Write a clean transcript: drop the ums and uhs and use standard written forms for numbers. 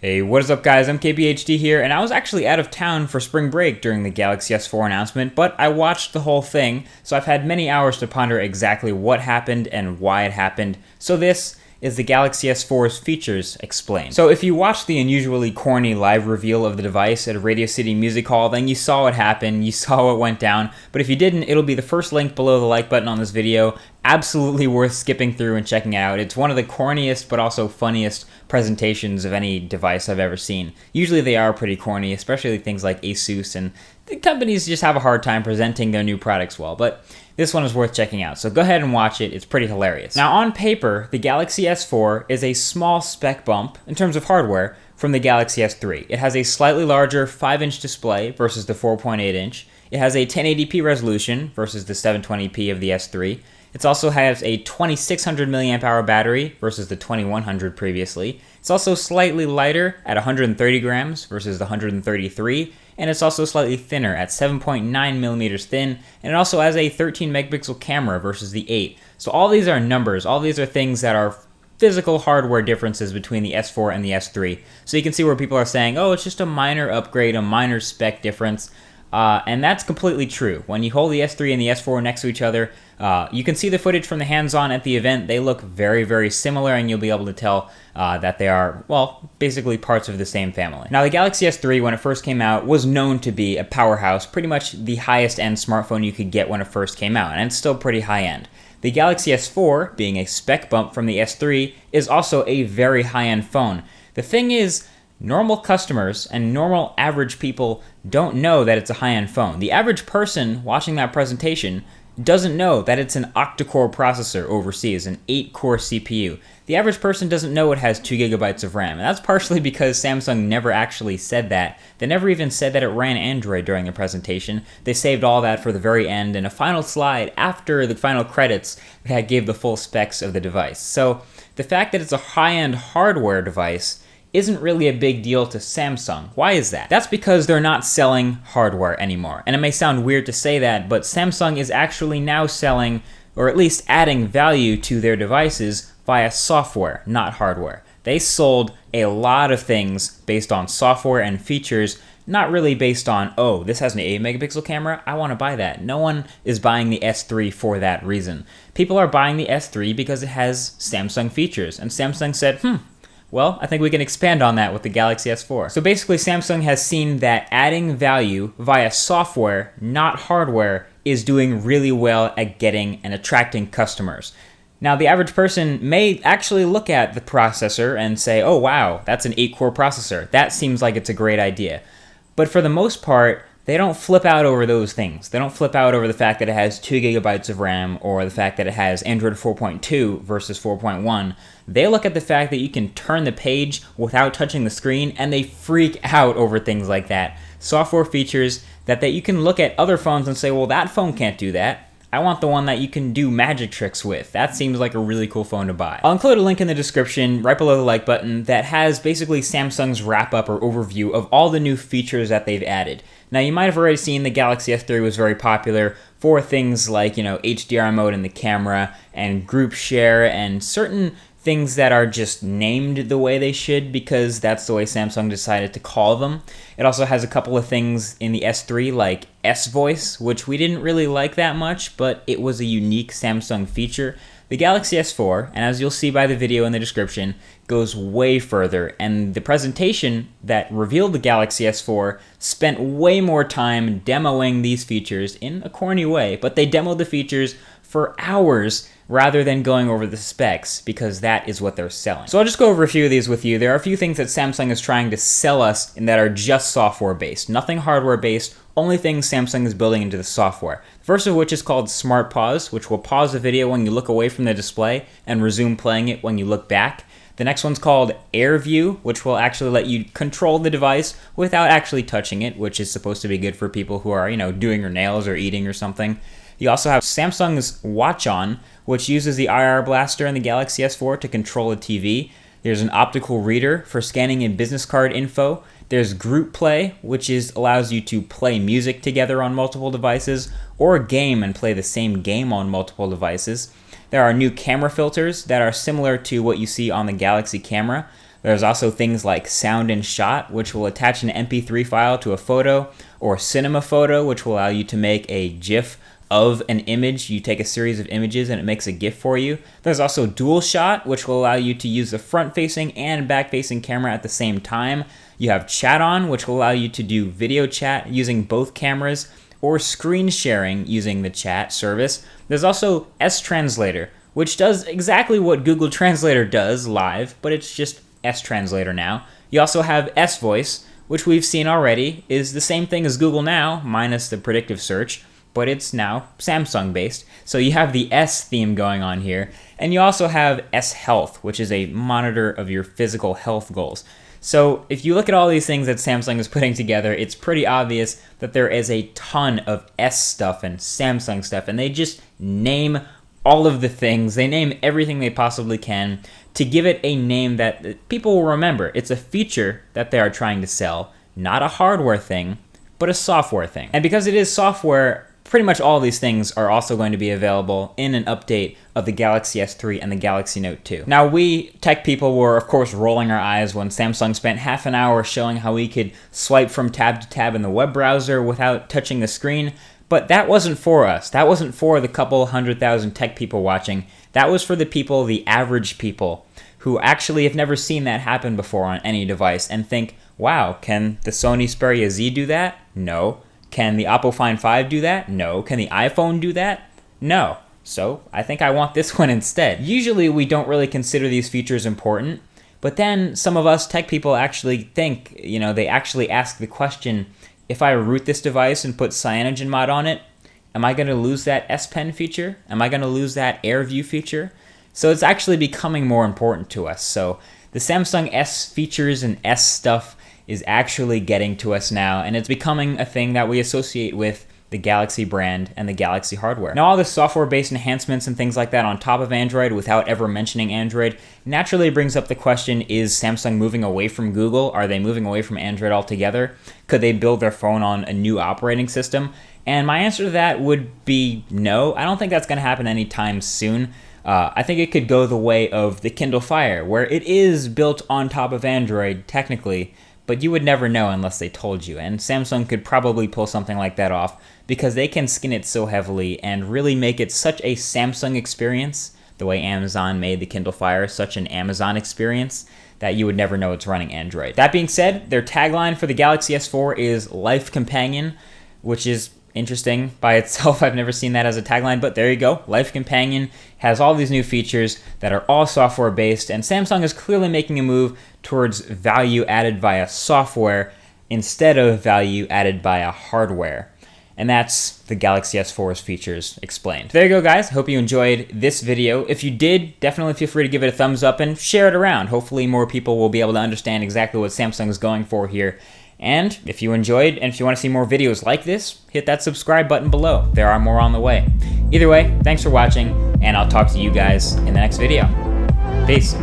Hey, what is up guys, I'm KBHD here, and I was actually out of town for spring break during the Galaxy S4 announcement, but I watched the whole thing, so I've had many hours to ponder exactly what happened and why it happened. So this is the Galaxy S4's features explained. So if you watched the unusually corny live reveal of the device at a Radio City Music Hall, then you saw what happened, you saw what went down, but if you didn't, it'll be the first link below the like button on this video. Absolutely worth skipping through and checking out. It's one of the corniest but also funniest presentations of any device I've ever seen. Usually they are pretty corny, especially things like Asus, and the companies just have a hard time presenting their new products well, but this one is worth checking out, so go ahead and watch it. It's pretty hilarious. Now on paper, the Galaxy S4 is a small spec bump in terms of hardware from the Galaxy S3. It has a slightly larger 5-inch display versus the 4.8-inch. It has a 1080p resolution versus the 720p of the S3. It also has a 2600 mAh battery versus the 2100 previously. It's also slightly lighter at 130 grams versus the 133, and it's also slightly thinner at 7.9 millimeters thin, and it also has a 13 megapixel camera versus the 8. So all these are numbers, all these are things that are physical hardware differences between the S4 and the S3. So you can see where people are saying, oh, it's just a minor upgrade, a minor spec difference. And that's completely true. When you hold the S3 and the S4 next to each other, you can see the footage from the hands-on at the event. They look very, very similar, and you'll be able to tell that they are, well, basically parts of the same family. Now, the Galaxy S3, when it first came out, was known to be a powerhouse, pretty much the highest-end smartphone you could get when it first came out, and it's still pretty high-end. The Galaxy S4, being a spec bump from the S3, is also a very high-end phone. The thing is, normal customers and normal average people don't know that it's a high-end phone. The average person watching that presentation doesn't know that it's an octa-core processor overseas, an 8-core CPU. The average person doesn't know it has 2 gigabytes of RAM, and that's partially because Samsung never actually said that. They never even said that it ran Android during the presentation. They saved all that for the very end in a final slide after the final credits that gave the full specs of the device. So the fact that it's a high-end hardware device isn't really a big deal to Samsung. Why is that? That's because they're not selling hardware anymore. And it may sound weird to say that, but Samsung is actually now selling, or at least adding value to their devices via software, not hardware. They sold a lot of things based on software and features, not really based on, oh, this has an 8 megapixel camera, I want to buy that. No one is buying the S3 for that reason. People are buying the S3 because it has Samsung features, and Samsung said, well, I think we can expand on that with the Galaxy S4. So basically, Samsung has seen that adding value via software, not hardware, is doing really well at getting and attracting customers. Now, the average person may actually look at the processor and say, oh wow, that's an 8-core processor. That seems like it's a great idea. But for the most part, they don't flip out over those things. They don't flip out over the fact that it has 2 gigabytes of RAM or the fact that it has Android 4.2 versus 4.1. They look at the fact that you can turn the page without touching the screen, and they freak out over things like that. Software features that you can look at other phones and say, well, that phone can't do that. I want the one that you can do magic tricks with. That seems like a really cool phone to buy. I'll include a link in the description right below the like button that has basically Samsung's wrap-up or overview of all the new features that they've added. Now, you might have already seen the Galaxy S3 was very popular for things like, HDR mode in the camera and group share and certain things that are just named the way they should because that's the way Samsung decided to call them. It also has a couple of things in the S3 like S-Voice, which we didn't really like that much, but it was a unique Samsung feature. The Galaxy S4, and as you'll see by the video in the description, goes way further, and the presentation that revealed the Galaxy S4 spent way more time demoing these features in a corny way, but they demoed the features for hours rather than going over the specs, because that is what they're selling. So I'll just go over a few of these with you. There are a few things that Samsung is trying to sell us and that are just software-based, nothing hardware-based, only things Samsung is building into the software. The first of which is called Smart Pause, which will pause the video when you look away from the display and resume playing it when you look back. The next one's called Air View, which will actually let you control the device without actually touching it, which is supposed to be good for people who are, doing their nails or eating or something. You also have Samsung's Watch On, which uses the IR blaster in the Galaxy S4 to control a TV. There's an optical reader for scanning in business card info. There's Group Play, which allows you to play music together on multiple devices, or game and play the same game on multiple devices. There are new camera filters that are similar to what you see on the Galaxy camera. There's also things like Sound and Shot, which will attach an MP3 file to a photo, or Cinema Photo, which will allow you to make a GIF of an image. You take a series of images and it makes a GIF for you. There's also Dual Shot, which will allow you to use the front-facing and back-facing camera at the same time. You have Chat On, which will allow you to do video chat using both cameras, or screen sharing using the chat service. There's also S-Translator, which does exactly what Google Translator does live, but it's just S-Translator now. You also have S-Voice, which we've seen already is the same thing as Google Now, minus the predictive search, but it's now Samsung-based. So you have the S theme going on here, and you also have S-Health, which is a monitor of your physical health goals. So if you look at all these things that Samsung is putting together, it's pretty obvious that there is a ton of S stuff and Samsung stuff, and they just name all of the things. They name everything they possibly can to give it a name that people will remember. It's a feature that they are trying to sell, not a hardware thing, but a software thing. And because it is software, pretty much all these things are also going to be available in an update of the Galaxy S3 and the Galaxy Note 2. Now, we tech people were, of course, rolling our eyes when Samsung spent half an hour showing how we could swipe from tab to tab in the web browser without touching the screen. But that wasn't for us. That wasn't for the couple 100,000 tech people watching. That was for the people, the average people, who actually have never seen that happen before on any device and think, wow, can the Sony Xperia Z do that? No. Can the Oppo Find 5 do that? No. Can the iPhone do that? No. So I think I want this one instead. Usually we don't really consider these features important, but then some of us tech people actually think, they actually ask the question, if I root this device and put CyanogenMod on it, am I going to lose that S Pen feature? Am I going to lose that AirView feature? So it's actually becoming more important to us. So the Samsung S features and S stuff is actually getting to us now, and it's becoming a thing that we associate with the Galaxy brand and the Galaxy hardware. Now, all the software-based enhancements and things like that on top of Android without ever mentioning Android naturally brings up the question, is Samsung moving away from Google? Are they moving away from Android altogether? Could they build their phone on a new operating system? And my answer to that would be no. I don't think that's going to happen anytime soon. I think it could go the way of the Kindle Fire, where it is built on top of Android, technically, but you would never know unless they told you. And Samsung could probably pull something like that off because they can skin it so heavily and really make it such a Samsung experience, the way Amazon made the Kindle Fire such an Amazon experience, that you would never know it's running Android. That being said, their tagline for the Galaxy S4 is Life Companion, which is interesting by itself. I've never seen that as a tagline, but there you go. Life Companion has all these new features that are all software based, and Samsung is clearly making a move towards value added via software instead of value added via hardware. And that's the Galaxy S4's features explained. There you go, guys. Hope you enjoyed this video. If you did, definitely feel free to give it a thumbs up and share it around. Hopefully more people will be able to understand exactly what Samsung is going for here. And if you enjoyed, and if you want to see more videos like this, hit that subscribe button below. There are more on the way. Either way, thanks for watching, and I'll talk to you guys in the next video. Peace.